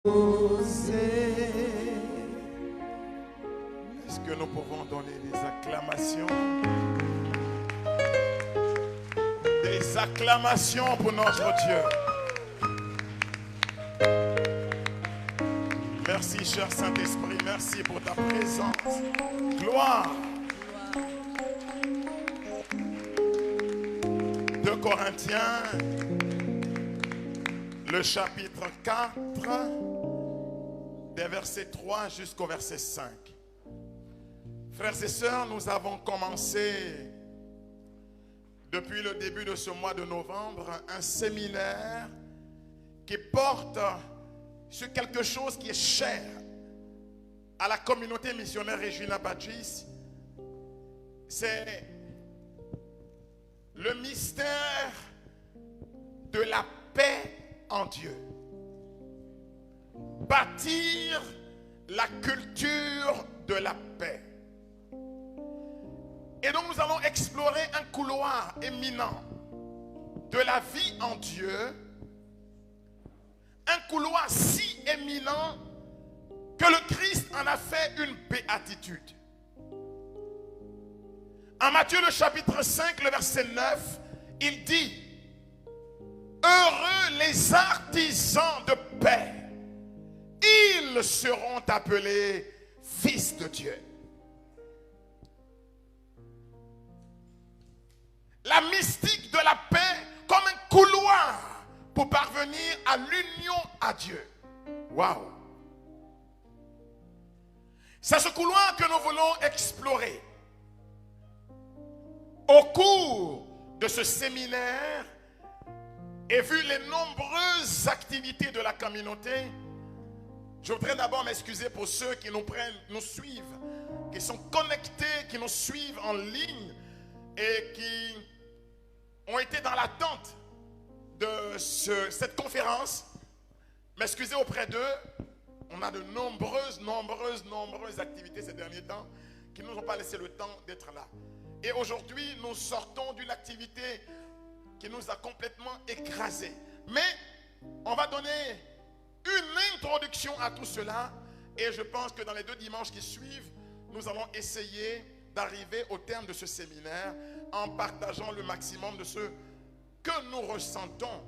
Est-ce que nous pouvons donner des acclamations? Des acclamations pour notre Dieu. Merci, cher Saint-Esprit. Merci pour ta présence. Gloire. 2 Corinthiens, le chapitre 4, des versets 3 jusqu'au verset 5. Frères et sœurs, nous avons commencé depuis le début de ce mois de novembre un séminaire qui porte sur quelque chose qui est cher à la communauté missionnaire Regina Pacis. C'est le mystère de la paix en Dieu. Bâtir la culture de la paix. Et donc nous allons explorer un couloir éminent de la vie en Dieu. Un couloir si éminent que le Christ en a fait une béatitude. En Matthieu le chapitre 5, le verset 9, il dit: heureux les artisans de paix, ils seront appelés fils de Dieu. La mystique de la paix comme un couloir pour parvenir à l'union à Dieu. Waouh! C'est ce couloir que nous voulons explorer. Au cours de ce séminaire, et vu les nombreuses activités de la communauté, je voudrais d'abord m'excuser pour ceux qui nous suivent, qui sont connectés, qui nous suivent en ligne et qui ont été dans l'attente de cette conférence. M'excuser auprès d'eux. On a de nombreuses activités ces derniers temps qui ne nous ont pas laissé le temps d'être là. Et aujourd'hui, nous sortons d'une activité qui nous a complètement écrasés. Mais on va donner une introduction à tout cela. Et je pense que dans les 2 dimanches qui suivent, nous allons essayer d'arriver au terme de ce séminaire en partageant le maximum de ce que nous ressentons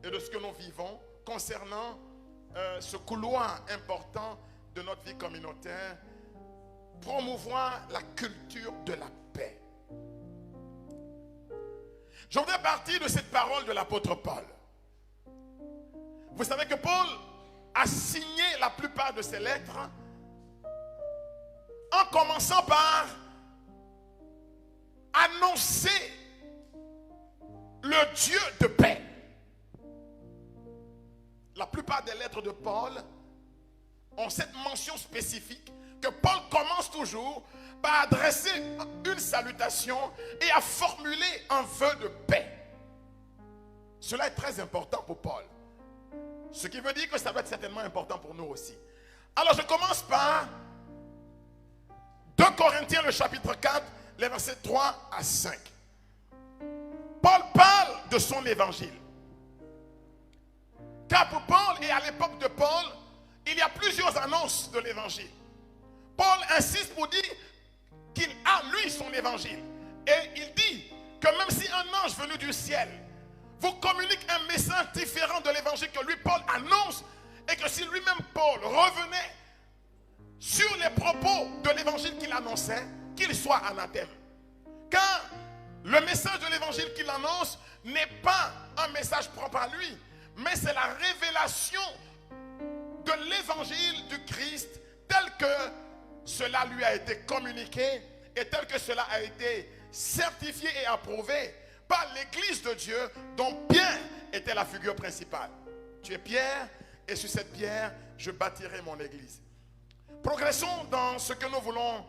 et de ce que nous vivons concernant ce couloir important de notre vie communautaire, promouvoir la culture de la paix. Je voudrais partir de cette parole de l'apôtre Paul. Vous savez que Paul a signé la plupart de ses lettres en commençant par annoncer le Dieu de paix. La plupart des lettres de Paul ont cette mention spécifique que Paul commence toujours par adresser une salutation et à formuler un vœu de paix. Cela est très important pour Paul. Ce qui veut dire que ça va être certainement important pour nous aussi. Alors je commence par 2 Corinthiens le chapitre 4, les versets 3 à 5. Paul parle de son évangile. Car pour Paul et à l'époque de Paul, il y a plusieurs annonces de l'évangile. Paul insiste pour dire qu'il a lui son évangile. Et il dit que même si un ange venu du ciel vous communique un message différent de l'évangile que lui Paul annonce, et que si lui-même Paul revenait sur les propos de l'évangile qu'il annonçait, qu'il soit anathème. Car le message de l'évangile qu'il annonce n'est pas un message propre à lui, mais c'est la révélation de l'évangile du Christ tel que cela lui a été communiqué et tel que cela a été certifié et approuvé par l'Église de Dieu dont Pierre était la figure principale. Tu es Pierre et sur cette pierre je bâtirai mon Église. Progressons dans ce que nous voulons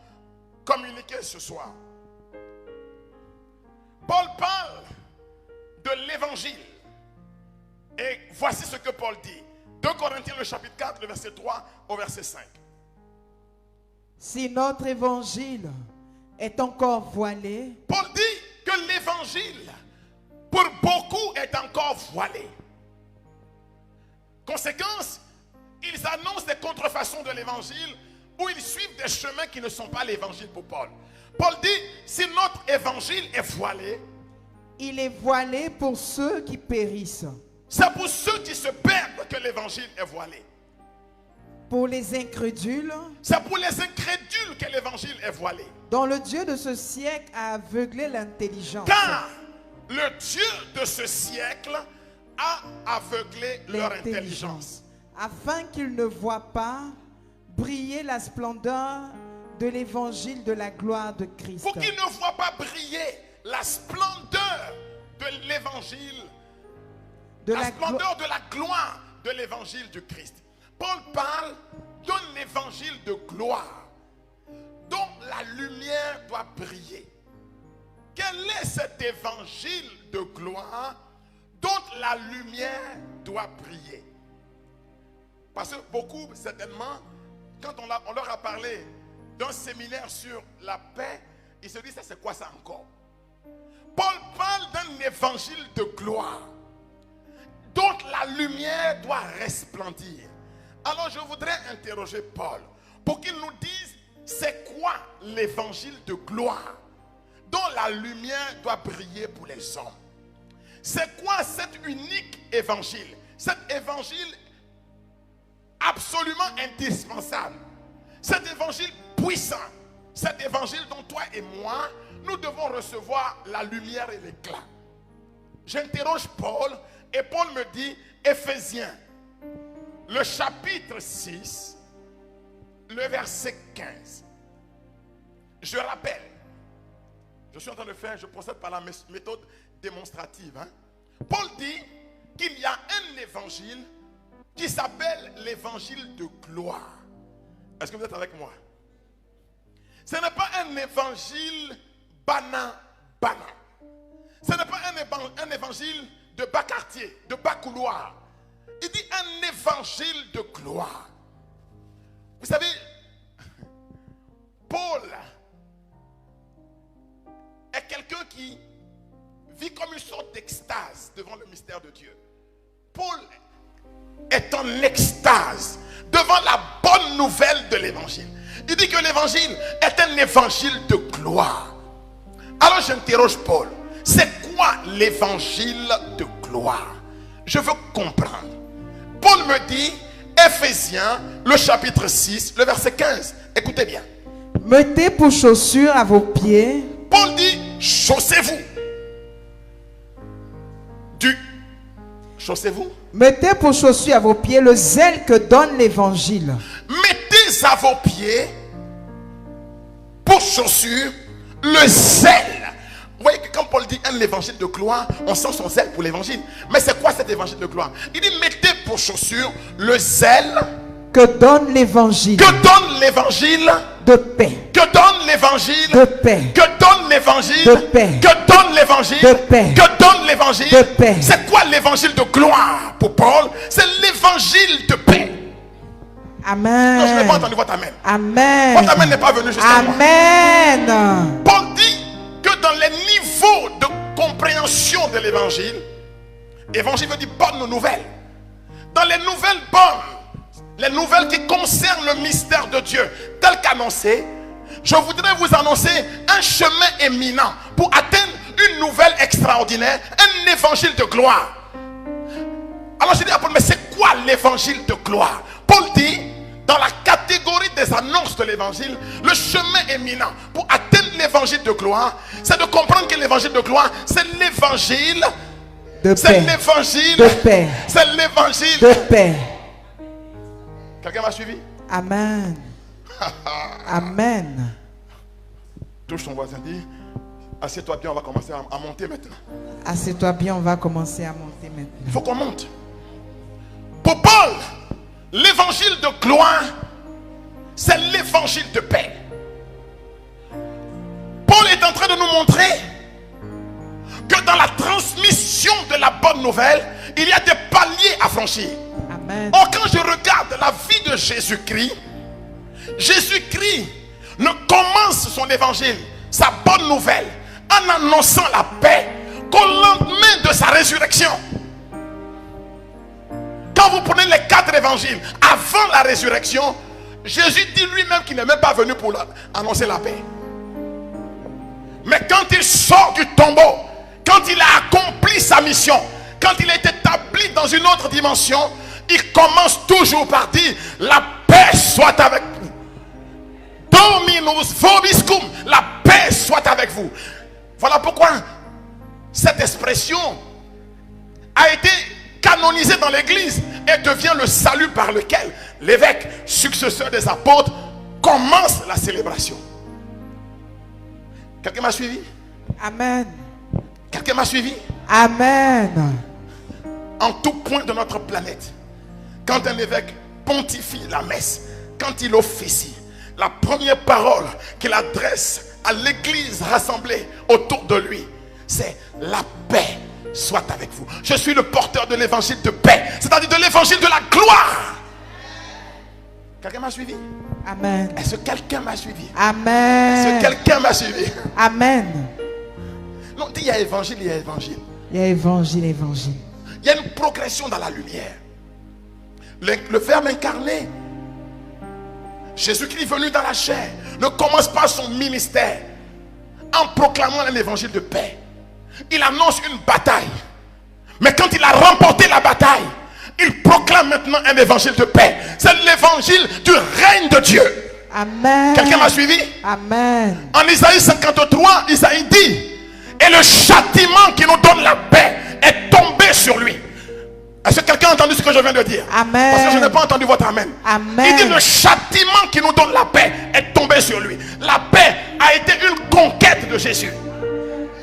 communiquer ce soir. Paul parle de l'évangile. Et voici ce que Paul dit. 2 Corinthiens le chapitre 4, le verset 3 au verset 5. Si notre évangile est encore voilé, Paul dit que l'évangile pour beaucoup est encore voilé. Conséquence, Ils annoncent des contrefaçons de l'évangile où ils suivent des chemins qui ne sont pas l'évangile pour Paul. Paul dit, si notre évangile est voilé, il est voilé pour ceux qui périssent. C'est pour ceux qui se perdent que l'évangile est voilé. Pour les incrédules, c'est pour les incrédules que l'évangile est voilé. Dont le Dieu de ce siècle a aveuglé l'intelligence. Car le Dieu de ce siècle a aveuglé leur intelligence. Afin qu'ils ne voient pas briller la splendeur de l'évangile de la gloire de Christ. Pour qu'ils ne voient pas briller la splendeur de l'évangile, la splendeur de la gloire de l'évangile du Christ. Paul parle d'un évangile de gloire dont la lumière doit briller. Quel est cet évangile de gloire dont la lumière doit briller? Parce que beaucoup, certainement, quand on leur a parlé d'un séminaire sur la paix, ils se disent, ça c'est quoi ça encore? Paul parle d'un évangile de gloire dont la lumière doit resplendir. Alors je voudrais interroger Paul pour qu'il nous dise c'est quoi l'évangile de gloire dont la lumière doit briller pour les hommes. C'est quoi cet unique évangile? Cet évangile absolument indispensable. Cet évangile puissant. Cet évangile dont toi et moi, nous devons recevoir la lumière et l'éclat. J'interroge Paul et Paul me dit, Éphésiens, le chapitre 6, le verset 15. Je rappelle, je suis en train de faire, je procède par la méthode démonstrative. Paul dit qu'il y a un évangile qui s'appelle l'évangile de gloire. Est-ce que vous êtes avec moi? Ce n'est pas un évangile banal. Ce n'est pas un évangile de bas quartier, de bas couloir. Il dit un évangile de gloire. Vous savez, Paul est quelqu'un qui vit comme une sorte d'extase devant le mystère de Dieu. Paul est en extase devant la bonne nouvelle de l'évangile. Il dit que l'évangile est un évangile de gloire. Alors j'interroge Paul, c'est quoi l'évangile de gloire? Je veux comprendre. Paul me dit, Éphésiens, le chapitre 6, le verset 15. Écoutez bien. Mettez pour chaussures à vos pieds. Paul dit, chaussez-vous. Chaussez-vous. Mettez pour chaussures à vos pieds le zèle que donne l'évangile. Mettez à vos pieds pour chaussures le zèle. Vous voyez que quand Paul dit un évangile de gloire, on sent son zèle pour l'évangile. Mais c'est quoi cet évangile de gloire? Il dit mettez pour chaussure le zèle que donne l'évangile. Que donne l'évangile de paix. Que donne l'évangile de paix. Que donne l'évangile de paix. Que donne l'évangile de paix. Que donne l'évangile de paix. C'est quoi l'évangile de gloire pour Paul? C'est l'évangile de paix. Amen. Non, je n'ai pas entendu votre amen. Amen. Votre amen n'est pas venu jusqu'à moi. Amen. Paul dit que dans les niveaux de compréhension de l'évangile, évangile veut dire bonne nouvelle. Dans les nouvelles bonnes, les nouvelles qui concernent le mystère de Dieu, tel qu'annoncé, je voudrais vous annoncer un chemin éminent pour atteindre une nouvelle extraordinaire, un évangile de gloire. Alors je dis à Paul, mais c'est quoi l'évangile de gloire? Paul dit, dans la catégorie des annonces de l'évangile, le chemin éminent pour atteindre l'évangile de gloire, c'est de comprendre que l'évangile de gloire, c'est l'évangile de paix. C'est l'évangile de paix. C'est l'évangile de paix. Quelqu'un m'a suivi? Amen. Amen. Touche ton voisin, dis, assieds-toi bien, on va commencer à monter maintenant. Assieds-toi bien, on va commencer à monter maintenant. Il faut qu'on monte. Pour Paul, l'évangile de gloire, c'est l'évangile de paix. Paul est en train de nous montrer que dans la transmission de la bonne nouvelle, il y a des paliers à franchir. Amen. Or, quand je regarde la vie de Jésus-Christ, Jésus-Christ ne commence son évangile, sa bonne nouvelle, en annonçant la paix qu'au lendemain de sa résurrection. Quand vous prenez les 4 évangiles, avant la résurrection, Jésus dit lui-même qu'il n'est même pas venu pour annoncer la paix. Mais quand il sort du tombeau, quand il a accompli sa mission, quand il est établi dans une autre dimension, il commence toujours par dire: la paix soit avec vous. Dominus vobiscum, la paix soit avec vous. Voilà pourquoi cette expression a été canonisée dans l'église et devient le salut par lequel l'évêque, successeur des apôtres, commence la célébration. Quelqu'un m'a suivi? Amen. Quelqu'un m'a suivi? Amen. En tout point de notre planète, quand un évêque pontifie la messe, quand il officie, la première parole qu'il adresse à l'église rassemblée autour de lui, c'est: la paix soit avec vous. Je suis le porteur de l'évangile de paix, c'est-à-dire de l'évangile de la gloire. Quelqu'un m'a suivi? Amen. Est-ce que quelqu'un m'a suivi? Amen. Est-ce que quelqu'un m'a suivi? Amen. Non, dis: il y a évangile, il y a évangile. Il y a évangile, évangile. Il y a une progression dans la lumière. Le Verbe incarné, Jésus-Christ venu dans la chair, ne commence pas son ministère en proclamant un évangile de paix. Il annonce une bataille. Mais quand il a remporté la bataille, il proclame maintenant un évangile de paix. C'est l'évangile du règne de Dieu. Amen. Quelqu'un m'a suivi? Amen. En Isaïe 53, Isaïe dit: et le châtiment qui nous donne la paix est tombé sur lui. Est-ce que quelqu'un a entendu ce que je viens de dire? Amen. Parce que je n'ai pas entendu votre amen. Amen. Il dit: le châtiment qui nous donne la paix est tombé sur lui. La paix a été une conquête de Jésus.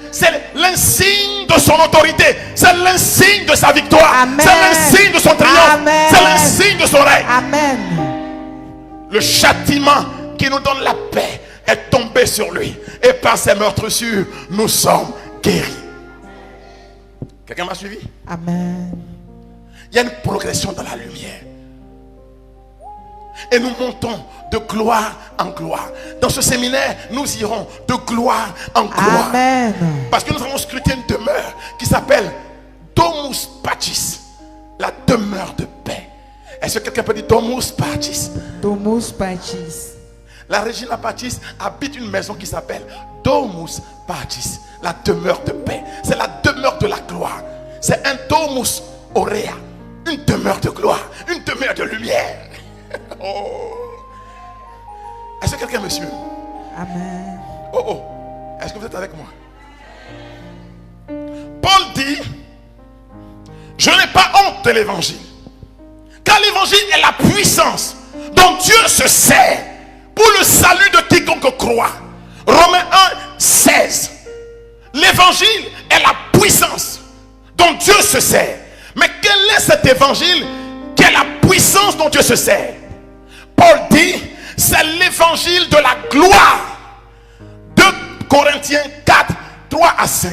C'est l'insigne de son autorité. C'est l'insigne de sa victoire. Amen. C'est l'insigne de son triomphe. Amen. C'est l'insigne de son règne. Amen. Le châtiment qui nous donne la paix est tombé sur lui. Et par ses meurtrissures, nous sommes guéris. Quelqu'un m'a suivi? Amen. Il y a une progression dans la lumière. Et nous montons de gloire en gloire. Dans ce séminaire, nous irons de gloire en gloire. Amen. Parce que nous avons scruté une demeure qui s'appelle Domus Pacis, la demeure de paix. Est-ce que quelqu'un peut dire Domus Pacis? Domus Pacis. La Regina Pacis habite une maison qui s'appelle Domus Pacis, la demeure de paix. C'est la demeure de la gloire. C'est un Domus Aurea, une demeure de gloire, une demeure de lumière. Oh. Est-ce que quelqu'un me suit? Amen. Oh oh. Est-ce que vous êtes avec moi? Paul dit: je n'ai pas honte de l'évangile, car l'évangile est la puissance dont Dieu se sert pour le salut de quiconque croit. Romains 1, 16. L'évangile est la puissance dont Dieu se sert. Mais quel est cet évangile qui est la puissance dont Dieu se sert? Paul dit: c'est l'évangile de la gloire. 2 Corinthiens 4, 3 à 5.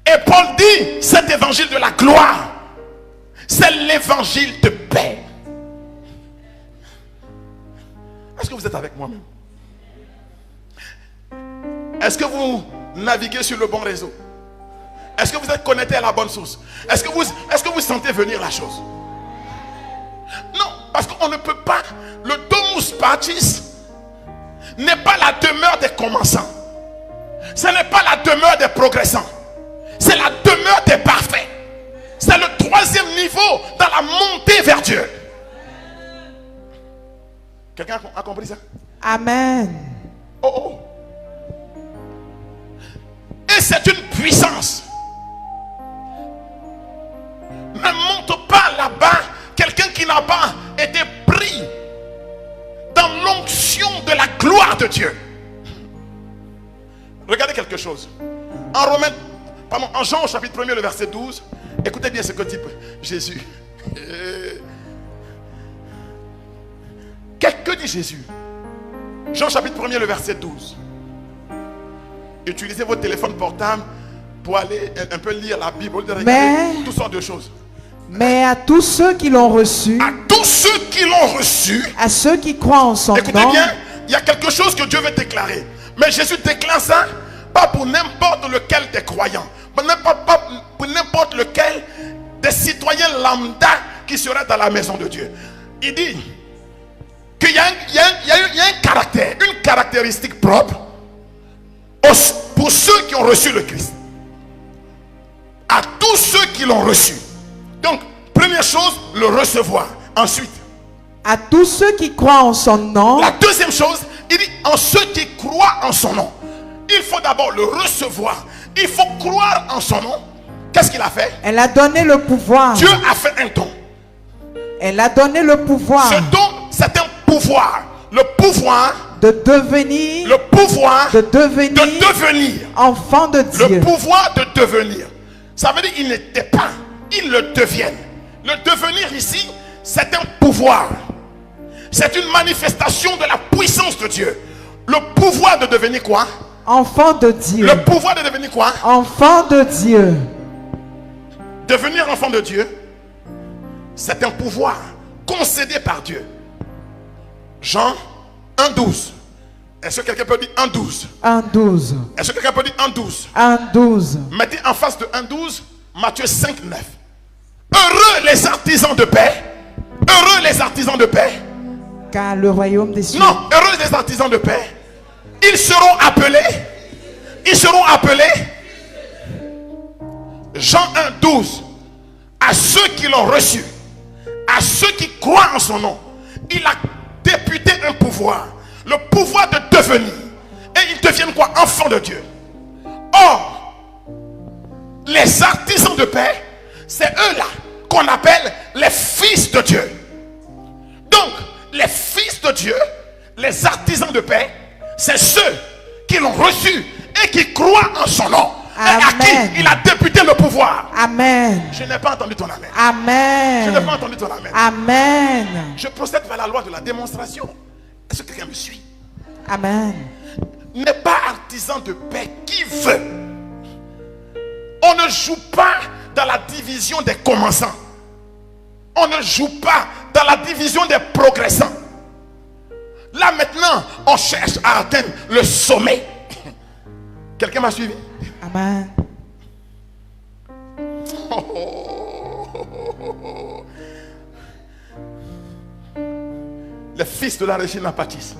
Et Paul dit: cet évangile de la gloire, c'est l'évangile de paix. Est-ce que vous êtes avec moi-même? Est-ce que vous naviguez sur le bon réseau? Est-ce que vous êtes connecté à la bonne source? Est-ce que vous sentez venir la chose? Non, parce qu'on ne peut pas. Le Domus Pacis n'est pas la demeure des commençants. Ce n'est pas la demeure des progressants. C'est la demeure des parfaits. C'est le 3e niveau dans la montée vers Dieu. Quelqu'un a compris ça? Amen. Oh oh. Et c'est une puissance. Ne monte pas là-bas quelqu'un qui n'a pas été pris dans l'onction de la gloire de Dieu. Regardez quelque chose. En Jean au chapitre 1er, le verset 12, écoutez bien ce que dit Jésus. Que dit Jésus? Jean chapitre 1er, le verset 12. Utilisez votre téléphone portable pour aller un peu lire la Bible, regarder toutes sortes de choses. Mais à tous ceux qui l'ont reçu, à tous ceux qui l'ont reçu, à ceux qui croient en son nom. Écoutez bien, il y a quelque chose que Dieu veut déclarer. Mais Jésus déclare ça pas pour n'importe lequel des croyants, pas pour n'importe lequel des citoyens lambda qui qui serait dans la maison de Dieu. Il dit qu'il y a un caractère, une caractéristique propre pour ceux qui ont reçu le Christ. À tous ceux qui l'ont reçu. Donc, première chose, le recevoir. Ensuite, à tous ceux qui croient en son nom. La deuxième chose, il dit en ceux qui croient en son nom. Il faut d'abord le recevoir. Il faut croire en son nom. Qu'est-ce qu'il a fait? Elle a donné le pouvoir. Dieu a fait un don. Elle a donné le pouvoir. Ce don, c'est un pouvoir. Le pouvoir de devenir. Le pouvoir de devenir enfant de Dieu. Le pouvoir de devenir. Ça veut dire qu'ils n'étaient pas, ils le deviennent. Le devenir ici, c'est un pouvoir. C'est une manifestation de la puissance de Dieu. Le pouvoir de devenir quoi? Enfant de Dieu. Le pouvoir de devenir quoi? Enfant de Dieu. Devenir enfant de Dieu, c'est un pouvoir concédé par Dieu. Jean 1,12. Est-ce que quelqu'un peut dire 1,12? 1,12. Est-ce que quelqu'un peut dire 1,12? 1,12. Mettez en face de 1,12 Matthieu 5,9. Heureux les artisans de paix. Heureux les artisans de paix. Car le royaume des cieux. Non, heureux les artisans de paix. Ils seront appelés. Ils seront appelés. Jean 1,12. À ceux qui l'ont reçu, à ceux qui croient en son nom, il a député un pouvoir. Le pouvoir de devenir. Et ils deviennent quoi? Enfants de Dieu. Or, les artisans de paix, c'est eux-là qu'on appelle les fils de Dieu. Donc, les fils de Dieu, les artisans de paix, c'est ceux qui l'ont reçu et qui croient en son nom. Amen. Et à qui il a député le pouvoir. Amen. Je n'ai pas entendu ton amen. Amen. Je n'ai pas entendu ton amen. Amen. Je procède vers la loi de la démonstration. Est-ce que quelqu'un me suit? Amen. N'est pas artisan de paix qui veut. On ne joue pas dans la division des commençants. On ne joue pas dans la division des progressants. Là maintenant, on cherche à atteindre le sommet. Quelqu'un m'a suivi? Amen. Les fils de la Regina Baptiste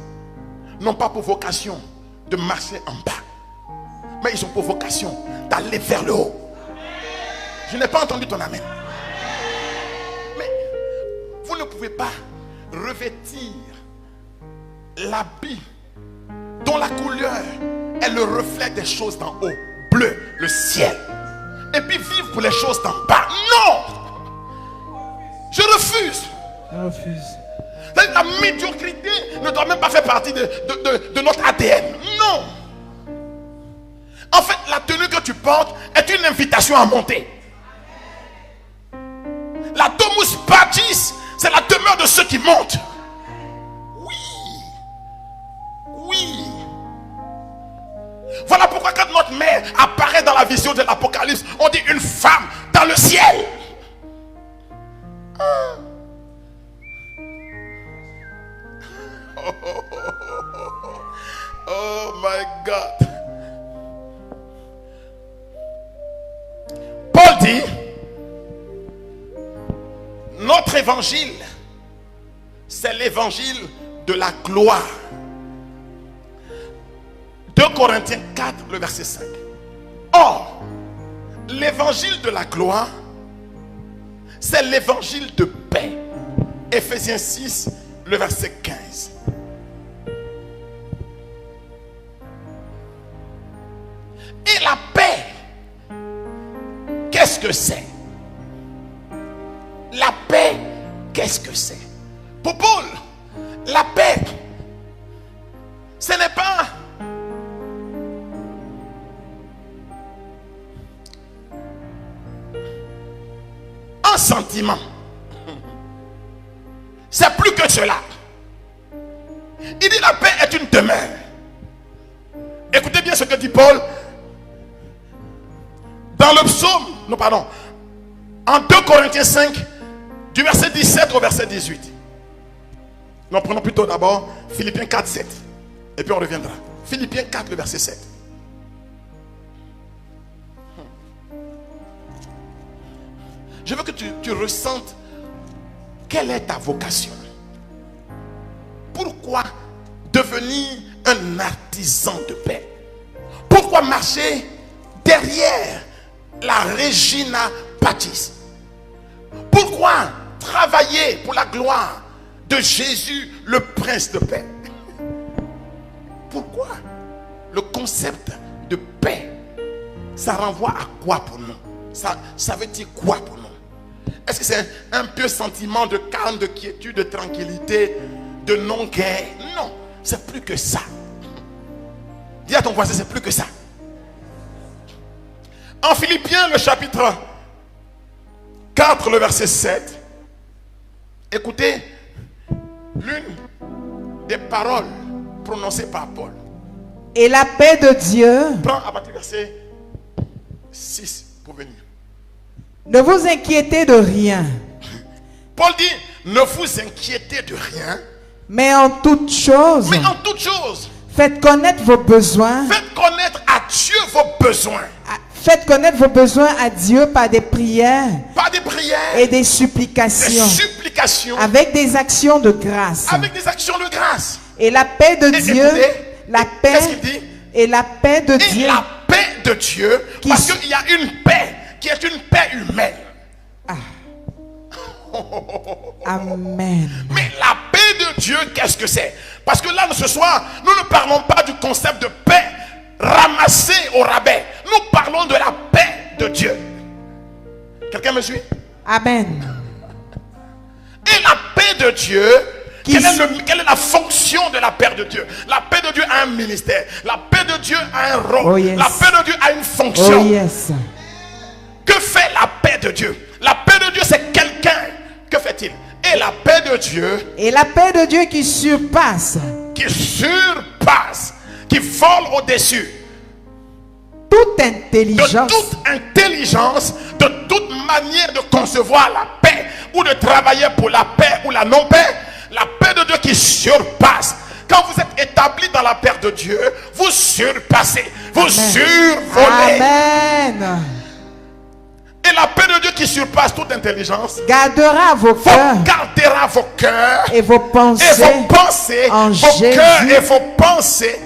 n'ont pas pour vocation de marcher en bas, mais ils ont pour vocation d'aller vers le haut. Je n'ai pas entendu ton amen. Mais vous ne pouvez pas revêtir l'habit dont la couleur est le reflet des choses d'en haut, bleu, le ciel, et puis vivre pour les choses d'en bas. Non, je refuse. Je refuse. La médiocrité ne doit même pas faire partie de notre ADN. Non. En fait, la tenue que tu portes est une invitation à monter. La Domus Baptis, c'est la demeure de ceux qui montent. Oui. Oui. Voilà pourquoi quand notre mère apparaît dans la vision de l'Apocalypse, on dit une femme dans le ciel. Oh my God. Paul dit, notre évangile, c'est l'évangile de la gloire. 2 Corinthiens 4, le verset 5. Or, l'évangile de la gloire, c'est l'évangile de paix. Éphésiens 6, le verset 15. Et la paix, qu'est-ce que c'est? La paix, qu'est-ce que c'est? Pour Paul, la paix, ce n'est pas un sentiment. C'est plus que cela. Il dit la paix est une demeure. Écoutez bien ce que dit Paul dans le psaume, non pardon, en 2 Corinthiens 5, du verset 17 au verset 18. Nous prenons plutôt d'abord Philippiens 4, 7. Et puis on reviendra. Philippiens 4, le verset 7. Je veux que tu ressentes quelle est ta vocation? Pourquoi devenir un artisan de paix? Pourquoi marcher derrière la Regina Pacis? Pourquoi travailler pour la gloire de Jésus, le prince de paix? Pourquoi? Le concept de paix, ça renvoie à quoi pour nous? Ça veut dire quoi pour nous? Est-ce que c'est un peu sentiment de calme, de quiétude, de tranquillité, de non-guerre? Non, c'est plus que ça. Dis à ton voisin, c'est plus que ça. En Philippiens, le chapitre 4, le verset 7, écoutez l'une des paroles prononcées par Paul. Et la paix de Dieu. Prends à partir du verset 6 pour venir. Ne vous inquiétez de rien. Paul dit, ne vous inquiétez de rien. Mais en toute chose. Mais en toute chose. Faites connaître vos besoins. Faites connaître à Dieu vos besoins. Faites connaître vos besoins à Dieu par des prières. Par des prières. Et des supplications. Des supplications. Avec des actions de grâce. Avec des actions de grâce. Et la paix de Dieu. Écoutez, la paix. Qu'est-ce qu'il dit? Et la paix de Dieu. Et la paix de Dieu. Parce qu'il y a une paix qui est une paix humaine. Ah. Amen. Mais la paix de Dieu, qu'est-ce que c'est? Parce que là, ce soir, nous ne parlons pas du concept de paix ramassé au rabais. Nous parlons de la paix de Dieu. Quelqu'un me suit? Amen. Et la paix de Dieu, quelle est la fonction de la paix de Dieu? La paix de Dieu a un ministère. La paix de Dieu a un rôle. Oh yes. La paix de Dieu a une fonction. Oh yes. Que fait la paix de Dieu? La paix de Dieu, c'est quelqu'un. Que fait-il? Et la paix de Dieu. Et la paix de Dieu qui surpasse. Qui surpasse. Qui vole au-dessus. Toute intelligence. De toute intelligence. De toute manière de concevoir la paix. Ou de travailler pour la paix ou la non-paix. La paix de Dieu qui surpasse. Quand vous êtes établi dans la paix de Dieu, vous surpassez. Vous Amen. survolez. Amen. Et la paix de Dieu qui surpasse toute intelligence Gardera vos cœurs. Gardera vos cœurs. Et vos pensées. Et vos pensées. En vos Jésus. cœurs et vos pensées.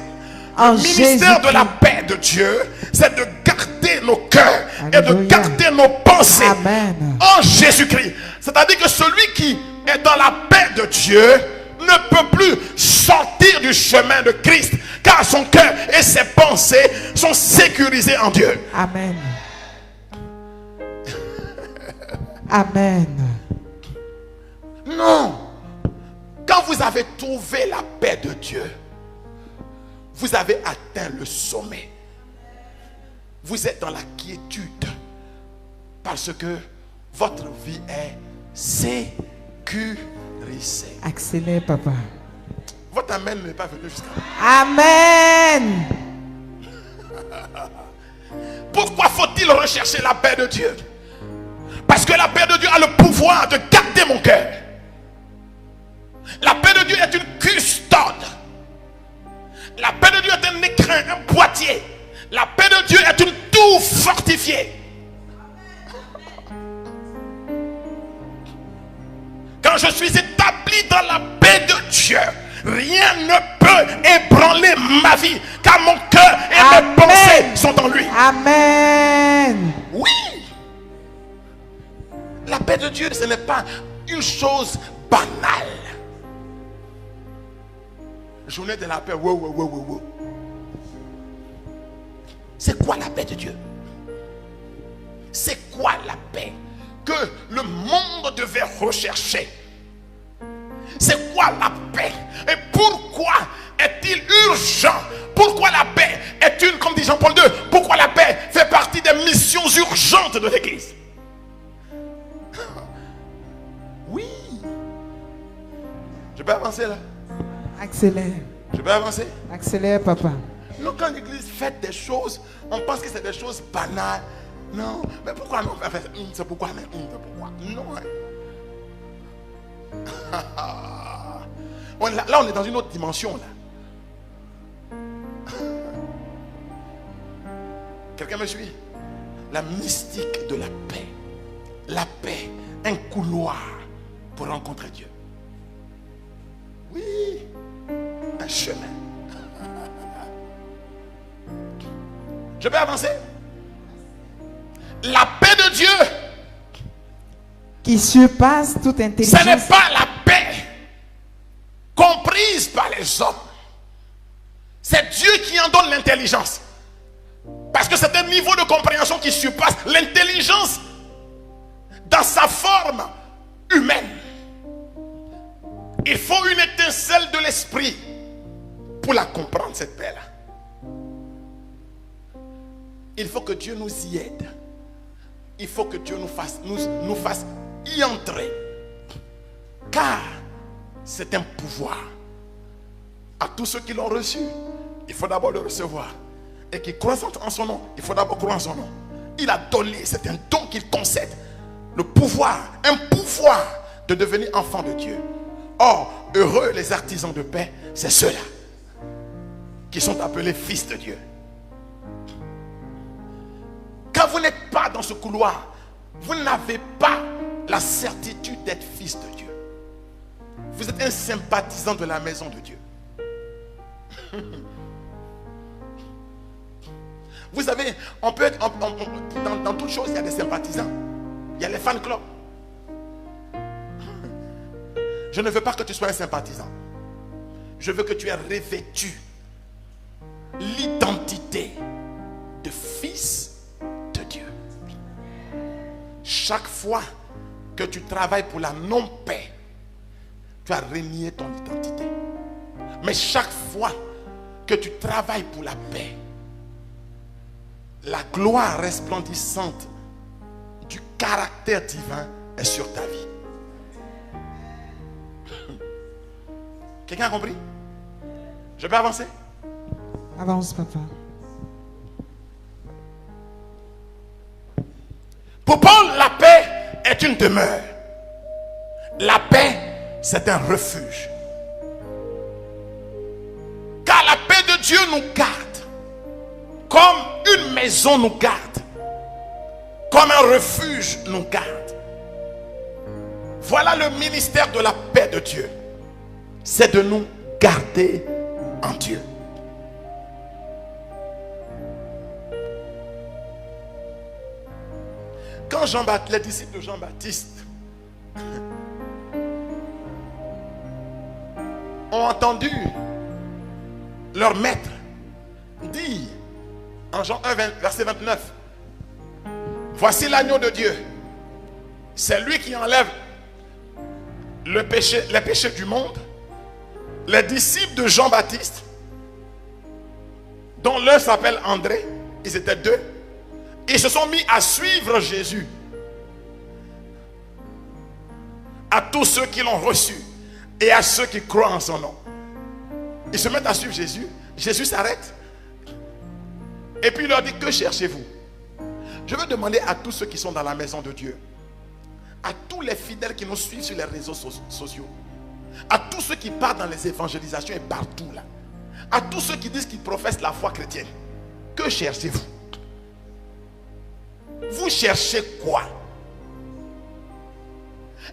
En Le ministère Jésus. de la paix de Dieu, c'est de garder nos cœurs. Alléluia. Et de garder nos pensées. Amen. En Jésus-Christ. C'est-à-dire que celui qui est dans la paix de Dieu ne peut plus sortir du chemin de Christ, car son cœur et ses pensées sont sécurisés en Dieu. Amen. Amen. Non. Quand vous avez trouvé la paix de Dieu, vous avez atteint le sommet. Vous êtes dans la quiétude parce que votre vie est sécurisée. Accélère, papa. Votre amen n'est pas venu jusqu'à là. Amen. Pourquoi faut-il rechercher la paix de Dieu? Parce que la paix de Dieu a le pouvoir de garder mon cœur. La paix de Dieu est une custode. La paix de Dieu est un écrin, un boîtier. La paix de Dieu est une tour fortifiée. Quand je suis établi dans la paix de Dieu, rien ne peut ébranler ma vie, car mon cœur et mes pensées sont en lui. Amen. Oui. La paix de Dieu, ce n'est pas une chose banale. Journée de la paix, wow. C'est quoi la paix de Dieu? C'est quoi la paix que le monde devait rechercher? C'est quoi la paix? Et pourquoi est-il urgent? Pourquoi la paix est une, comme dit Jean-Paul II, pourquoi la paix fait partie des missions urgentes de l'Église? Oui. Je peux avancer là? Accélère. Je peux avancer? Accélère, papa. Non, quand l'Église fait des choses, on pense que c'est des choses banales. Non, mais pourquoi non? C'est pourquoi, mais c'est pourquoi? Non. Là, on est dans une autre dimension. Là. Quelqu'un me suit? La mystique de la paix. La paix, un couloir pour rencontrer Dieu. Oui, un chemin. Je peux avancer? La paix de Dieu, qui surpasse toute ce intelligence, n'est pas la paix comprise par les hommes. C'est Dieu qui en donne l'intelligence. Parce que c'est un niveau de compréhension qui surpasse l'intelligence dans sa forme humaine. Il faut une étincelle de l'esprit pour la comprendre, cette paix-là. Il faut que Dieu nous y aide. Il faut que Dieu nous fasse y entrer. Car c'est un pouvoir. À tous ceux qui l'ont reçu, il faut d'abord le recevoir. Et qui croient en son nom, il faut d'abord croire en son nom. Il a donné, c'est un don qu'il concède. Le pouvoir, un pouvoir de devenir enfant de Dieu. Or, heureux les artisans de paix, c'est ceux-là qui sont appelés fils de Dieu. Quand vous n'êtes pas dans ce couloir, vous n'avez pas la certitude d'être fils de Dieu. Vous êtes un sympathisant de la maison de Dieu. Vous savez, on peut être dans toutes choses, il y a des sympathisants. Il y a les fan clubs. Je ne veux pas que tu sois un sympathisant. Je veux que tu aies revêtu l'identité de fils de Dieu. Chaque fois que tu travailles pour la non-paix, tu as renié ton identité. Mais chaque fois que tu travailles pour la paix, la gloire resplendissante du caractère divin est sur ta vie. Quelqu'un a compris? Je peux avancer? avance, papa. Pour Paul, la paix est une demeure. La paix, c'est un refuge. Car la paix de Dieu nous garde. Comme une maison nous garde. Comme un refuge nous garde. Voilà le ministère de la paix de Dieu. C'est de nous garder en Dieu. Quand les disciples de Jean-Baptiste ont entendu leur maître dire en Jean 1, verset 29, voici l'agneau de Dieu, c'est lui qui enlève les péchés du monde. Les disciples de Jean-Baptiste, dont l'un s'appelle André, ils étaient deux, ils se sont mis à suivre Jésus. À tous ceux qui l'ont reçu et à ceux qui croient en son nom. Ils se mettent à suivre Jésus. Jésus s'arrête. Et puis il leur dit, que cherchez-vous? Je veux demander à tous ceux qui sont dans la maison de Dieu, à tous les fidèles qui nous suivent sur les réseaux sociaux, à tous ceux qui partent dans les évangélisations et partout là, à tous ceux qui disent qu'ils professent la foi chrétienne, que cherchez-vous? Vous cherchez quoi?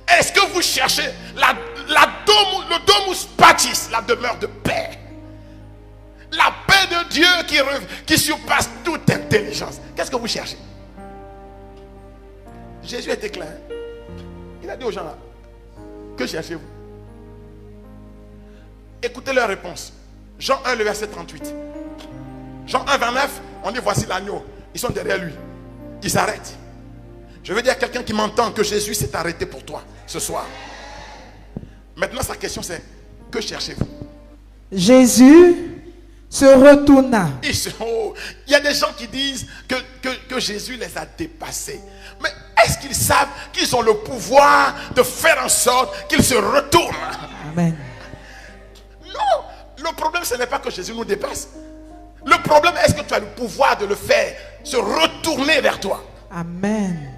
Est-ce que vous cherchez le domus pacis, la demeure de paix? La paix de Dieu qui surpasse toute intelligence. Qu'est-ce que vous cherchez? Jésus était clair. Il a dit aux gens là, que cherchez-vous? Écoutez leur réponse. Jean 1, le verset 38. Jean 1, 29, on dit voici l'agneau. Ils sont derrière lui. Ils s'arrêtent. Je veux dire à quelqu'un qui m'entend que Jésus s'est arrêté pour toi ce soir. Maintenant sa question c'est, que cherchez-vous? Jésus se retourna. Il y a des gens qui disent que Jésus les a dépassés. Mais est-ce qu'ils savent qu'ils ont le pouvoir de faire en sorte qu'ils se retournent? Amen. Non, le problème ce n'est pas que Jésus nous dépasse. Le problème est-ce que tu as le pouvoir de le faire se retourner vers toi? Amen.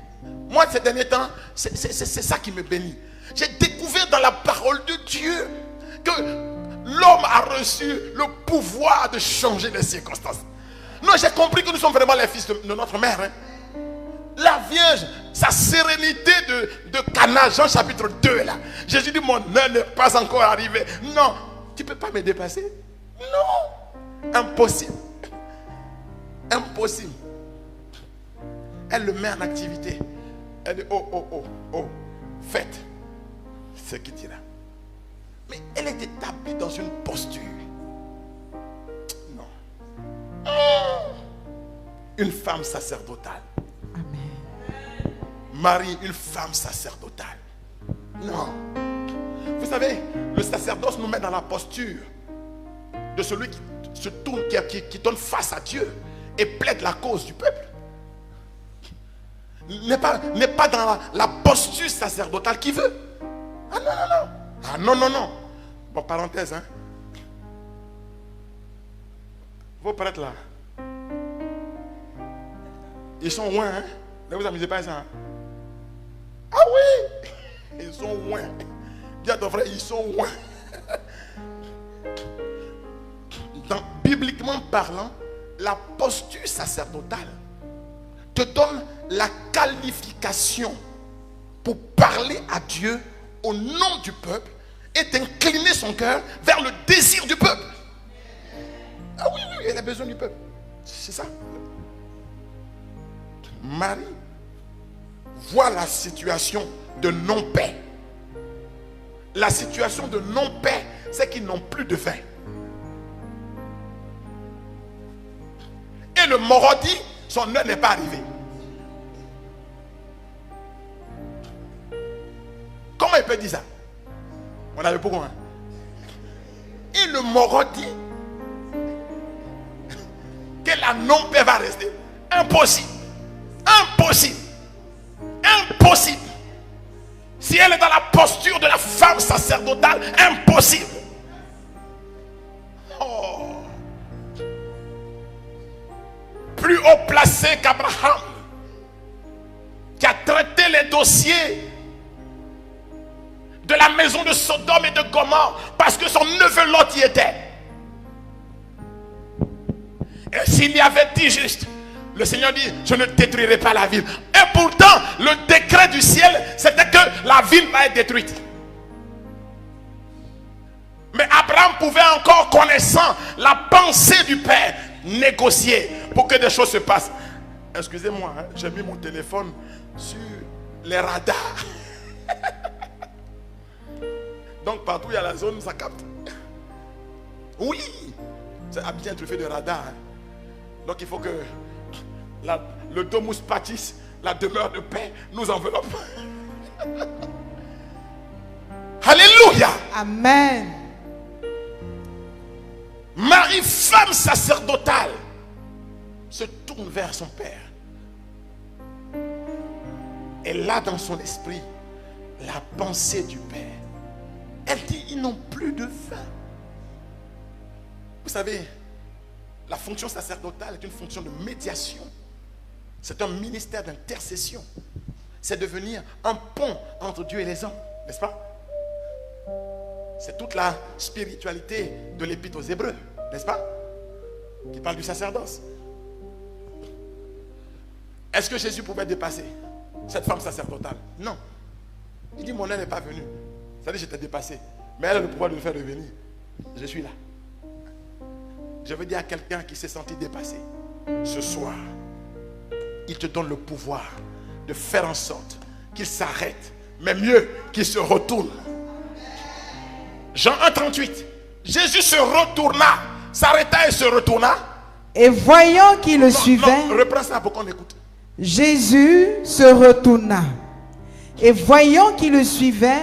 Moi ces derniers temps, c'est ça qui me bénit. J'ai découvert dans la parole de Dieu que l'homme a reçu le pouvoir de changer les circonstances. Non, j'ai compris que nous sommes vraiment les fils de notre mère. Hein. La Vierge, sa sérénité de Cana, Jean chapitre 2 là. Jésus dit, mon heure n'est pas encore arrivée. Non, tu ne peux pas me dépasser. Non, impossible. Impossible. Elle le met en activité. Elle dit, oh, faites ce qu'il dira. Mais elle est établie dans une posture. Non. Une femme sacerdotale. Amen. Marie, une femme sacerdotale. Non. Vous savez, le sacerdoce nous met dans la posture de celui qui se tourne, qui donne face à Dieu et plaide la cause du peuple. N'est pas dans la posture sacerdotale qu'il veut. Ah non, non, non. Ah non, non, non. Bon, parenthèse, hein. Vos prêtres là, ils sont loin, hein. Ne vous amusez pas à ça, hein? Ah oui, ils sont loin. Dis à ton frère, ils sont loin. Bibliquement parlant, la posture sacerdotale te donne la qualification pour parler à Dieu au nom du peuple et d'incliner son cœur vers le désir du peuple. Ah oui, oui, elle a besoin du peuple. C'est ça. Marie voit la situation de non-paix. La situation de non-paix, c'est qu'ils n'ont plus de vin. Et le moro dit, son heure n'est pas arrivée. Comment il peut dire ça? On a le pourquoi, hein? Et le moro dit que la non-paix va rester. Impossible. Impossible. Impossible. Si elle est dans la posture de la femme sacerdotale, impossible. Oh. Plus haut placé qu'Abraham, qui a traité les dossiers de la maison de Sodome et de Gomorrhe parce que son neveu Lot y était. Et s'il y avait dit juste, le Seigneur dit, je ne détruirai pas la ville. Et pourtant, le décret du ciel, c'était que la ville va être détruite. Mais Abraham pouvait encore, connaissant la pensée du Père, négocier pour que des choses se passent. Excusez-moi, hein, j'ai mis mon téléphone sur les radars. Donc partout où il y a la zone, ça capte. Oui, c'est bien truffé de radars. Hein. Donc il faut que le domus patis, la demeure de paix, nous enveloppe. Alléluia. Amen. Marie, femme sacerdotale, se tourne vers son Père. Elle a dans son esprit la pensée du Père. Elle dit, ils n'ont plus de vin. Vous savez, la fonction sacerdotale est une fonction de médiation. C'est un ministère d'intercession. C'est devenir un pont entre Dieu et les hommes, n'est-ce pas? C'est toute la spiritualité de l'épître aux Hébreux, n'est-ce pas? Qui parle du sacerdoce. Est-ce que Jésus pouvait dépasser cette femme sacerdotale? Non. Il dit, mon heure n'est pas venue. C'est-à-dire, j'étais dépassé. Mais elle a le pouvoir de me faire revenir. Je suis là. Je veux dire à quelqu'un qui s'est senti dépassé, ce soir, il te donne le pouvoir de faire en sorte qu'il s'arrête, mais mieux, qu'il se retourne. Jean 1,38. Jésus se retourna, s'arrêta et se retourna. Et voyant qu'il le suivait, reprends ça pour qu'on écoute. Jésus se retourna. Et voyant qu'il le suivait,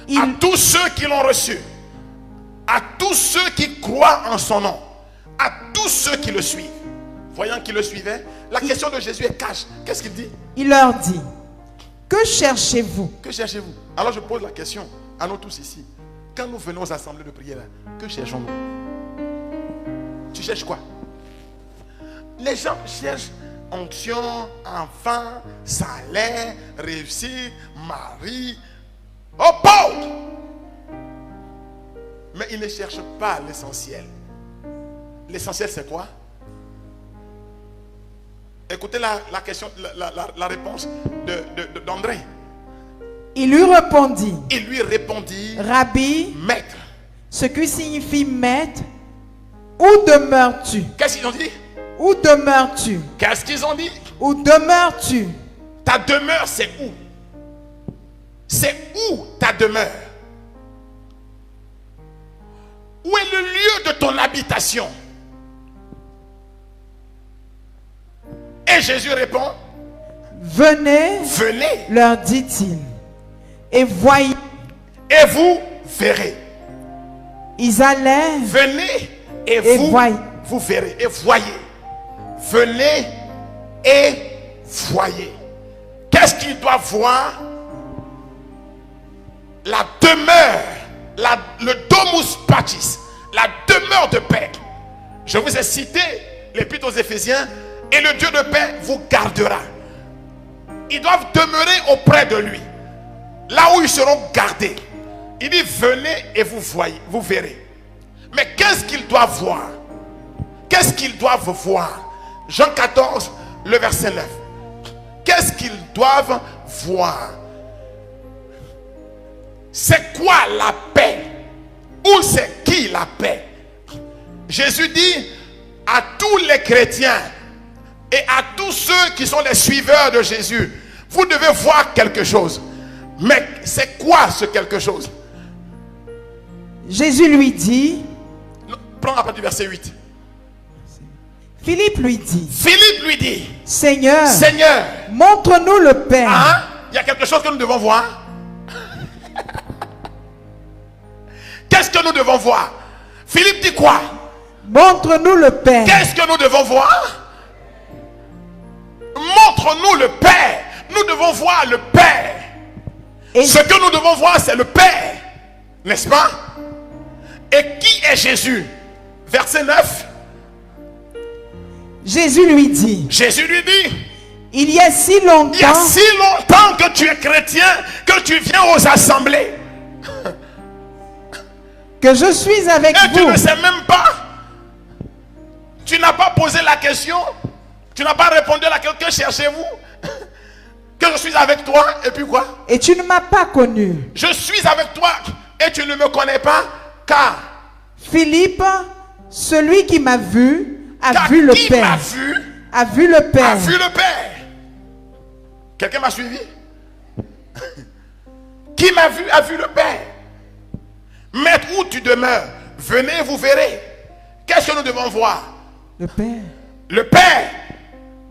à tous ceux qui l'ont reçu, à tous ceux qui croient en son nom, à tous ceux qui le suivent, voyant qu'il le suivait, la question de Jésus est cash. Qu'est-ce qu'il dit? Il leur dit, que cherchez-vous? Que cherchez-vous? Alors je pose la question à nous tous ici. Quand nous venons aux assemblées de prière, que cherchons-nous? Tu cherches quoi? Les gens cherchent onction, enfant, salaire, réussite, mari, oh pauvre. Mais ils ne cherchent pas l'essentiel. L'essentiel c'est quoi? Écoutez la question, la réponse d'André. Il lui répondit, Rabbi, maître. Ce qui signifie maître, où demeures-tu? Qu'est-ce qu'ils ont dit? Où demeures-tu? Qu'est-ce qu'ils ont dit? Où demeures-tu? Ta demeure, c'est où? C'est où ta demeure? Où est le lieu de ton habitation? Et Jésus répond, venez, leur dit-il, et voyez. Et vous verrez. Ils allèrent. Venez et vous verrez. Et voyez. Venez et voyez. Qu'est-ce qu'ils doivent voir? La demeure, le domus pacis, la demeure de paix. Je vous ai cité l'épître aux Éphésiens, et le Dieu de paix vous gardera. Ils doivent demeurer auprès de lui, là où ils seront gardés. Il dit venez et vous voyez, vous verrez. Mais qu'est-ce qu'ils doivent voir? Qu'est-ce qu'ils doivent voir? Jean 14, le verset 9. Qu'est-ce qu'ils doivent voir? C'est quoi la paix? Ou c'est qui la paix? Jésus dit à tous les chrétiens et à tous ceux qui sont les suiveurs de Jésus, vous devez voir quelque chose. Mais c'est quoi ce quelque chose? Jésus lui dit, prends à partir du verset 8. Philippe lui dit, Seigneur, montre-nous le Père. Hein? Il y a quelque chose que nous devons voir. Qu'est-ce que nous devons voir? Philippe dit quoi? Montre-nous le Père. Qu'est-ce que nous devons voir? Montre-nous le Père. Nous devons voir le Père. Et ce que nous devons voir, c'est le Père. N'est-ce pas? Et qui est Jésus? Verset 9. Jésus lui dit, il y a si longtemps que tu es chrétien, que tu viens aux assemblées, que je suis avec vous. Et tu ne sais même pas. Tu n'as pas posé la question. Tu n'as pas répondu à la question. Que cherchez-vous? Que je suis avec toi. Et puis quoi? Et tu ne m'as pas connu. Je suis avec toi et tu ne me connais pas. Car Philippe, celui qui m'a vu, a vu le Père. A vu le Père. A vu le Père. Quelqu'un m'a suivi? Qui m'a vu a vu le Père. Maître, où tu demeures? Venez, vous verrez. Qu'est-ce que nous devons voir? Le Père. Le Père.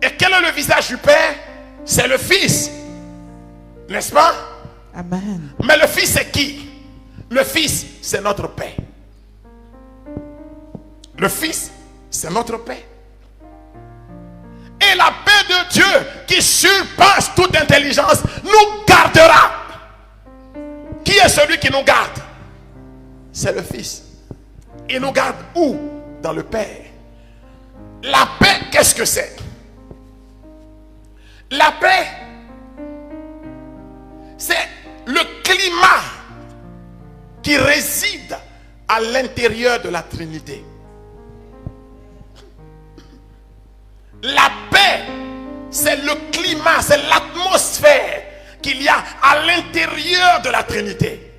Et quel est le visage du Père? C'est le Fils. N'est-ce pas? Amen. Mais le Fils c'est qui? Le Fils c'est notre Père. Le Fils c'est notre Père. Et la paix de Dieu qui surpasse toute intelligence nous gardera. Qui est celui qui nous garde? C'est le Fils. Il nous garde où? Dans le Père. La paix, qu'est-ce que c'est? La paix, c'est le climat qui réside à l'intérieur de la Trinité. La paix, c'est le climat, c'est l'atmosphère qu'il y a à l'intérieur de la Trinité.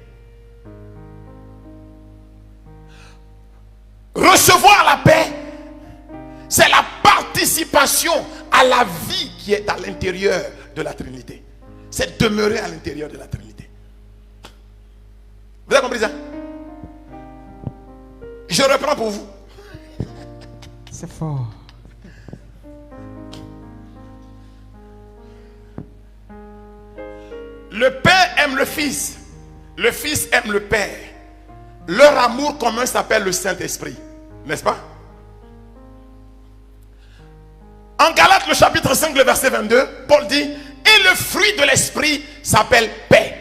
Recevoir la paix, c'est la participation à la vie qui est à l'intérieur de la Trinité. C'est demeurer à l'intérieur de la Trinité. Vous avez compris ça? Je reprends pour vous. C'est fort. Le Père aime le Fils. Le Fils aime le Père. Leur amour commun s'appelle le Saint-Esprit. N'est-ce pas? En Galates, le chapitre 5, le verset 22, Paul dit, et le fruit de l'esprit s'appelle paix.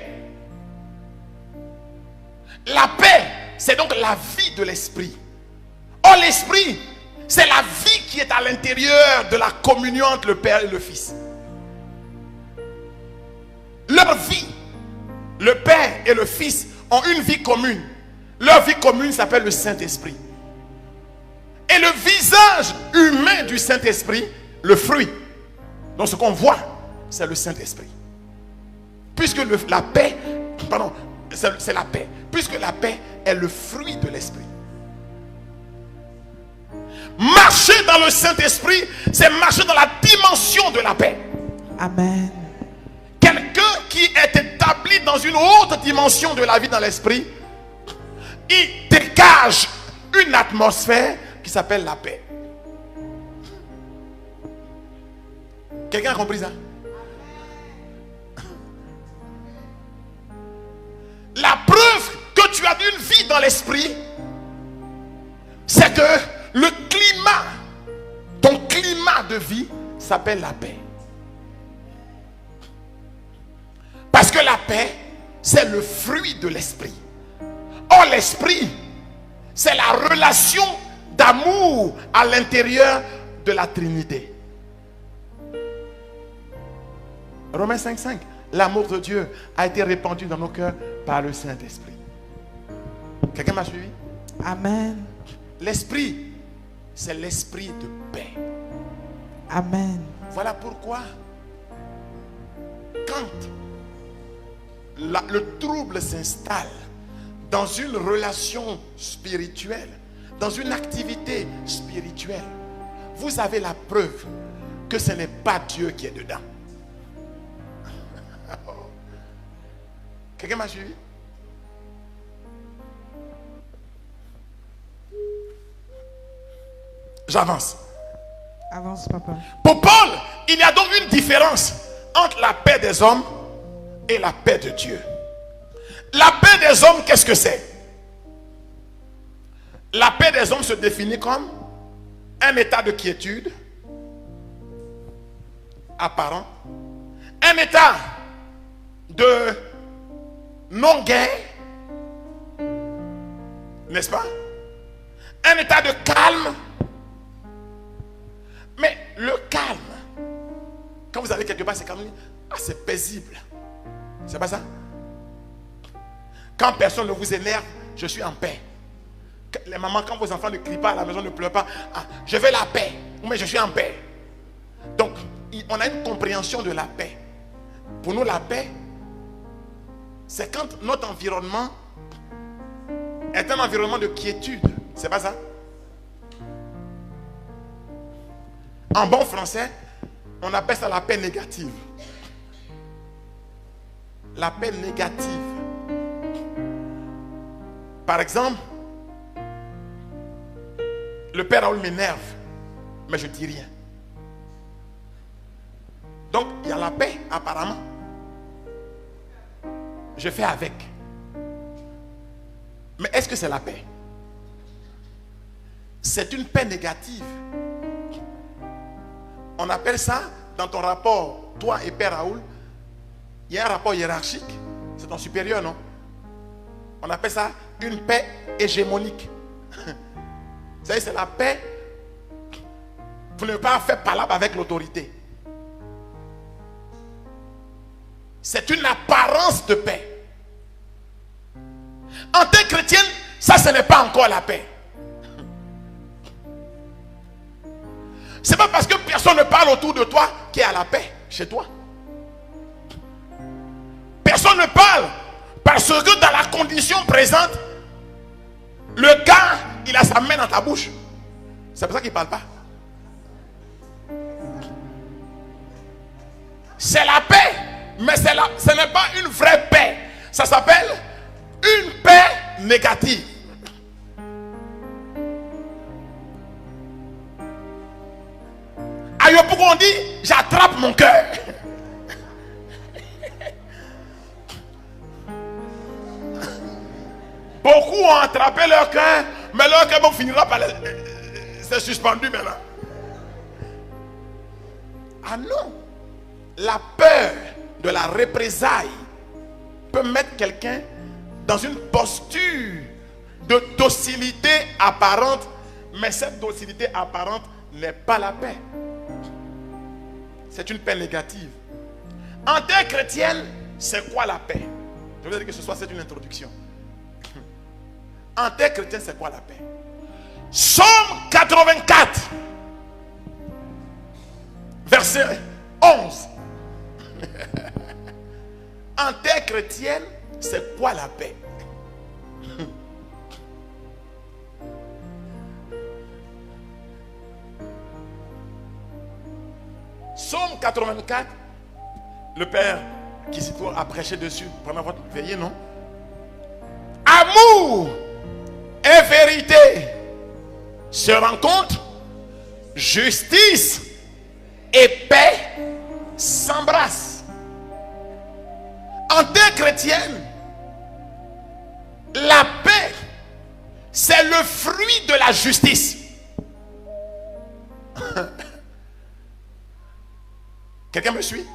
La paix, c'est donc la vie de l'esprit. Or, l'esprit, c'est la vie qui est à l'intérieur de la communion entre le Père et le Fils. Leur vie, le Père et le Fils ont une vie commune. Leur vie commune s'appelle le Saint-Esprit. Et le visage humain du Saint-Esprit, le fruit, Donc ce qu'on voit, c'est le Saint-Esprit. Puisque la paix, pardon, c'est la paix. Puisque la paix est le fruit de l'Esprit. Marcher dans le Saint-Esprit, c'est marcher dans la dimension de la paix. Amen. Quelqu'un qui est établi dans une haute dimension de la vie dans l'Esprit, il dégage une atmosphère qui s'appelle la paix. Quelqu'un a compris ça? La preuve que tu as une vie dans l'esprit, c'est que le climat, ton climat de vie s'appelle la paix. Parce que la paix, c'est le fruit de l'esprit. Or, l'esprit, c'est la relation d'amour à l'intérieur de la Trinité. Romains 5,5. L'amour de Dieu a été répandu dans nos cœurs par le Saint-Esprit. Quelqu'un m'a suivi? Amen. L'esprit, c'est l'esprit de paix. Amen. Voilà pourquoi, quand le trouble s'installe dans une relation spirituelle, dans une activité spirituelle, vous avez la preuve que ce n'est pas Dieu qui est dedans. Quelqu'un m'a suivi? J'avance. Avance, papa. Pour Paul, il y a donc une différence entre la paix des hommes et la paix de Dieu. La paix des hommes, qu'est-ce que c'est? La paix des hommes se définit comme un état de quiétude apparent, un état de non-gain, n'est-ce pas? Un état de calme. Mais le calme, quand vous allez quelque part, c'est comme c'est paisible. C'est pas ça? Quand personne ne vous énerve, je suis en paix. Les mamans, quand vos enfants ne crient pas à la maison, ne pleurent pas, je veux la paix, mais je suis en paix. Donc, on a une compréhension de la paix. Pour nous, la paix, c'est quand notre environnement est un environnement de quiétude. C'est pas ça? En bon français, on appelle ça la paix négative. La paix négative. Par exemple, le père Raoul m'énerve, mais je ne dis rien. Donc, il y a la paix, apparemment. Je fais avec. Mais est-ce que c'est la paix? C'est une paix négative. On appelle ça, dans ton rapport, toi et père Raoul, il y a un rapport hiérarchique. C'est ton supérieur, non? On appelle ça une paix hégémonique. Vous savez, c'est la paix pour ne pas faire palabre avec l'autorité. C'est une apparence de paix. En tant que chrétienne, ça, ce n'est pas encore la paix. C'est pas parce que personne ne parle autour de toi qu'il y a la paix chez toi. Personne ne parle parce que dans la condition présente, le gars, il a sa main dans ta bouche. C'est pour ça qu'il ne parle pas. C'est la paix, mais ce n'est pas une vraie paix. Ça s'appelle une paix négative. Aïe, pourquoi on dit j'attrape mon cœur? Beaucoup ont attrapé leur cœur, mais leur cœur finira par c'est suspendu maintenant. Ah non, la peur de la représailles peut mettre quelqu'un dans une posture de docilité apparente, mais cette docilité apparente n'est pas la paix. C'est une paix négative. En tant que chrétienne, c'est quoi la paix? Je veux dire que ce soit c'est une introduction. En tant que chrétien, c'est quoi la paix? Psaume 84, verset 11. En terre chrétienne, c'est quoi la paix? Psaume 84, le Père qui s'y trouve a prêché dessus pendant votre veillée, non? Amour et vérité se rencontrent, justice et paix s'embrassent. En terre chrétienne, la paix, c'est le fruit de la justice. Quelqu'un me suit?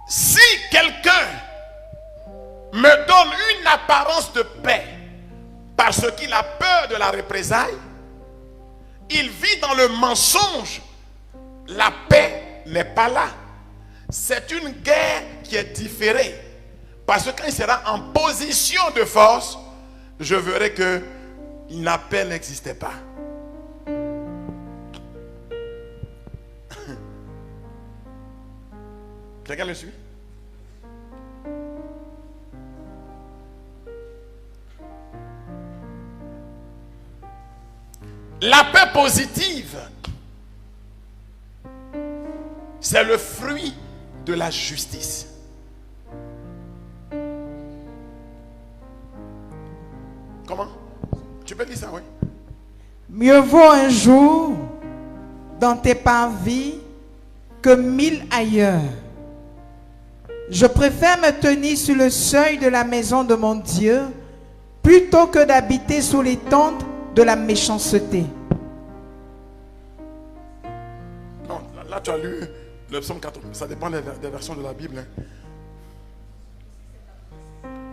Si quelqu'un me donne une apparence de paix parce qu'il a peur de la représailles, il vit dans le mensonge. La paix n'est pas là. C'est une guerre qui est différée. Parce que quand il sera en position de force, je verrai que la paix n'existait pas. Quelqu'un me suit? La paix positive, c'est le fruit de la justice. Comment? Tu peux dire ça, oui? Mieux vaut un jour dans tes parvis que 1000 ailleurs. Je préfère me tenir sur le seuil de la maison de mon Dieu plutôt que d'habiter sous les tentes de la méchanceté. Non, là tu as lu le psaume 80. Ça dépend des versions de la Bible. Hein.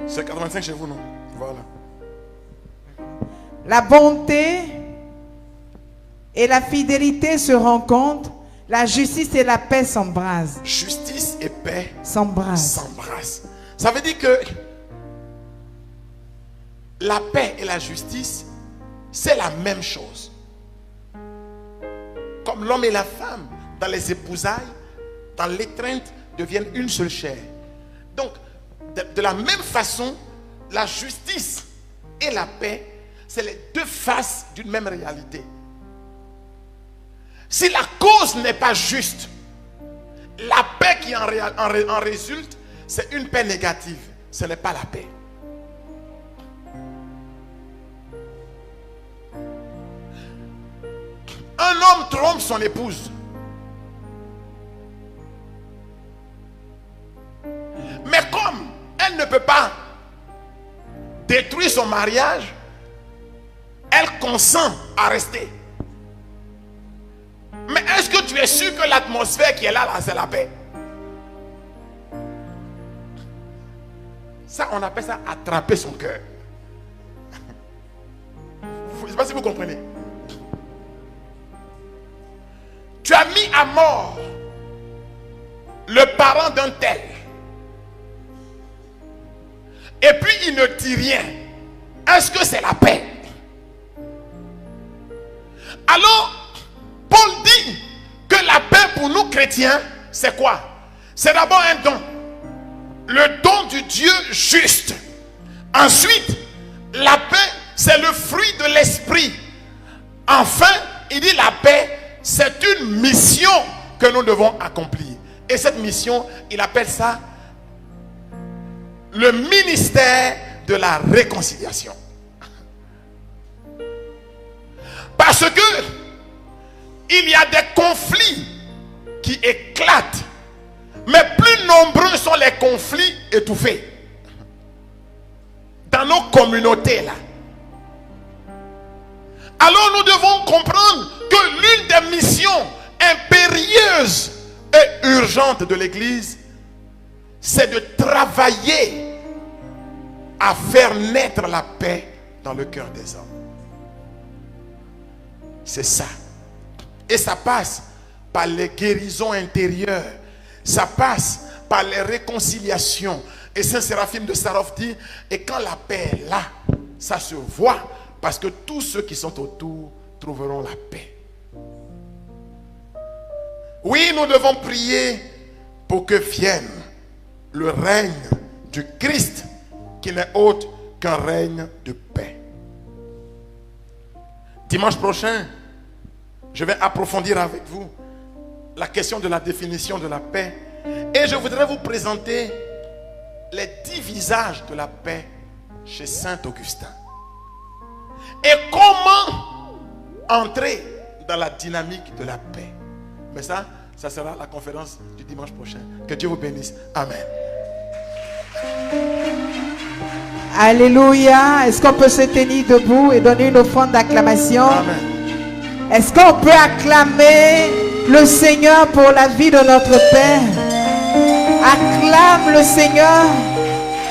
C'est 85 chez vous, non? Voilà. La bonté et la fidélité se rencontrent. La justice et la paix s'embrassent. Justice et paix s'embrassent. Ça veut dire que la paix et la justice, c'est la même chose. Comme l'homme et la femme, dans les épousailles, dans l'étreinte, deviennent une seule chair. Donc, de la même façon, la justice et la paix, c'est les deux faces d'une même réalité. Si la cause n'est pas juste, la paix qui en résulte, c'est une paix négative. Ce n'est pas la paix. Un homme trompe son épouse. Mais comme elle ne peut pas détruire son mariage, elle consent à rester. Mais est-ce que tu es sûr que l'atmosphère qui est là, c'est la paix? Ça, on appelle ça attraper son cœur. Je ne sais pas si vous comprenez. Tu as mis à mort le parent d'un tel. Et puis il ne dit rien. Est-ce que c'est la paix? Alors, Paul dit que la paix pour nous chrétiens, c'est quoi? C'est d'abord un don. Le don du Dieu juste. Ensuite, la paix, c'est le fruit de l'esprit. Enfin, il dit la paix, c'est une mission que nous devons accomplir. Et cette mission, il appelle ça le ministère de la réconciliation. Parce que il y a des conflits qui éclatent, mais plus nombreux sont les conflits étouffés dans nos communautés là. Alors nous devons comprendre que l'une des missions impérieuses et urgentes de l'Église, c'est de travailler à faire naître la paix dans le cœur des hommes. C'est ça. Et ça passe par les guérisons intérieures. Ça passe par les réconciliations. Et Saint Séraphine de Sarov dit, et quand la paix est là, ça se voit, parce que tous ceux qui sont autour trouveront la paix. Oui, nous devons prier pour que vienne le règne du Christ qui n'est autre qu'un règne de paix. Dimanche prochain, je vais approfondir avec vous la question de la définition de la paix et je voudrais vous présenter les 10 visages de la paix chez Saint Augustin. Et comment entrer dans la dynamique de la paix. Mais ça sera la conférence du dimanche prochain. Que Dieu vous bénisse. Amen. Alléluia. Est-ce qu'on peut se tenir debout et donner une offrande d'acclamation? Amen. Est-ce qu'on peut acclamer le Seigneur pour la vie de notre Père? Acclame le Seigneur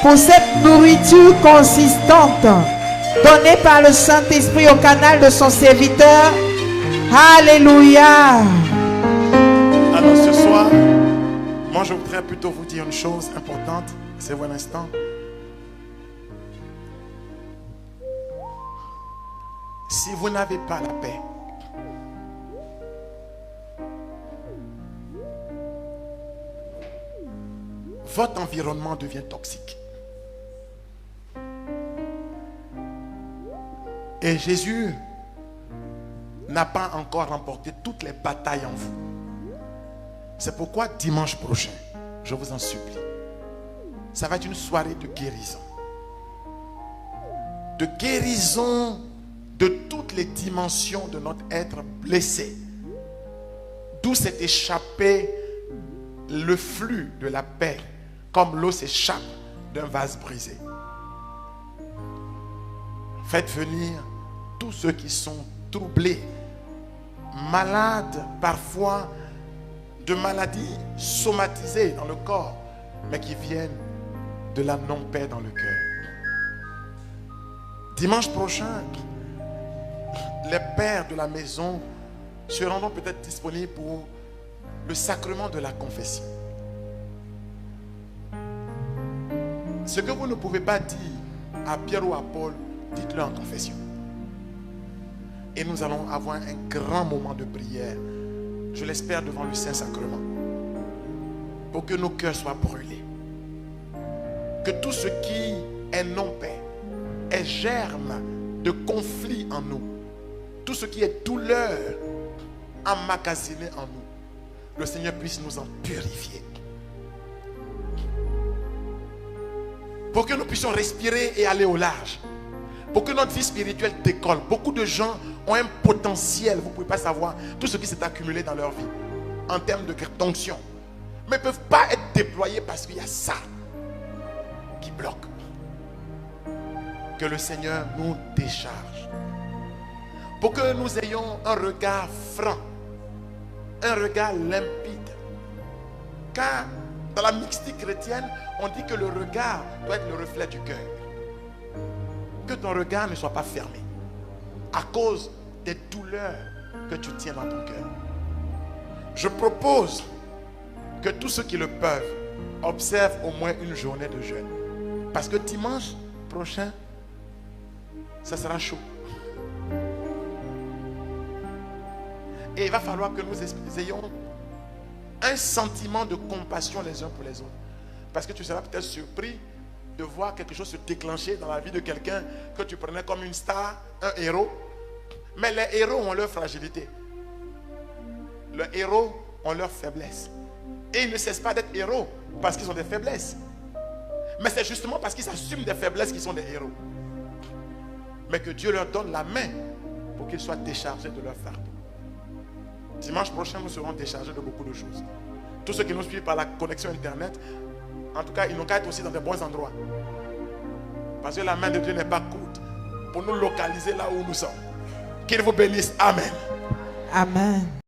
pour cette nourriture consistante donnée par le Saint-Esprit au canal de son serviteur. Alléluia. Alors ce soir, moi je voudrais plutôt vous dire une chose importante. C'est un instant. Si vous n'avez pas la paix, votre environnement devient toxique. Et Jésus n'a pas encore remporté toutes les batailles en vous. C'est pourquoi dimanche prochain, je vous en supplie, ça va être une soirée de guérison. De guérison de toutes les dimensions de notre être blessé. D'où s'est échappé le flux de la paix, comme l'eau s'échappe d'un vase brisé. Faites venir tous ceux qui sont troublés, malades parfois de maladies somatisées dans le corps, mais qui viennent de la non-paix dans le cœur. Dimanche prochain, les pères de la maison seront peut-être disponibles pour le sacrement de la confession. Ce que vous ne pouvez pas dire à Pierre ou à Paul, dites-le en confession. Et nous allons avoir un grand moment de prière, je l'espère, devant le Saint-Sacrement, pour que nos cœurs soient brûlés. Que tout ce qui est non-paix, est germe de conflit en nous, tout ce qui est douleur emmagasiné en nous, le Seigneur puisse nous en purifier. Pour que nous puissions respirer et aller au large. Pour que notre vie spirituelle décolle. Beaucoup de gens ont un potentiel, vous ne pouvez pas savoir tout ce qui s'est accumulé dans leur vie en termes de d'onction, mais ne peuvent pas être déployés parce qu'il y a ça qui bloque. Que le Seigneur nous décharge. Pour que nous ayons un regard franc, un regard limpide. Car dans la mixité chrétienne, on dit que le regard doit être le reflet du cœur. Que ton regard ne soit pas fermé à cause des douleurs que tu tiens dans ton cœur. Je propose que tous ceux qui le peuvent observent au moins une journée de jeûne. Parce que dimanche prochain, ça sera chaud. Et il va falloir que nous ayons un sentiment de compassion les uns pour les autres. Parce que tu seras peut-être surpris de voir quelque chose se déclencher dans la vie de quelqu'un que tu prenais comme une star, un héros. Mais les héros ont leur fragilité. Les héros ont leur faiblesse. Et ils ne cessent pas d'être héros parce qu'ils ont des faiblesses. Mais c'est justement parce qu'ils assument des faiblesses qu'ils sont des héros. Mais que Dieu leur donne la main pour qu'ils soient déchargés de leur fardeau. Dimanche prochain, nous serons déchargés de beaucoup de choses. Tous ceux qui nous suivent par la connexion Internet, en tout cas, ils n'ont qu'à être aussi dans de bons endroits. Parce que la main de Dieu n'est pas courte pour nous localiser là où nous sommes. Qu'il vous bénisse. Amen. Amen.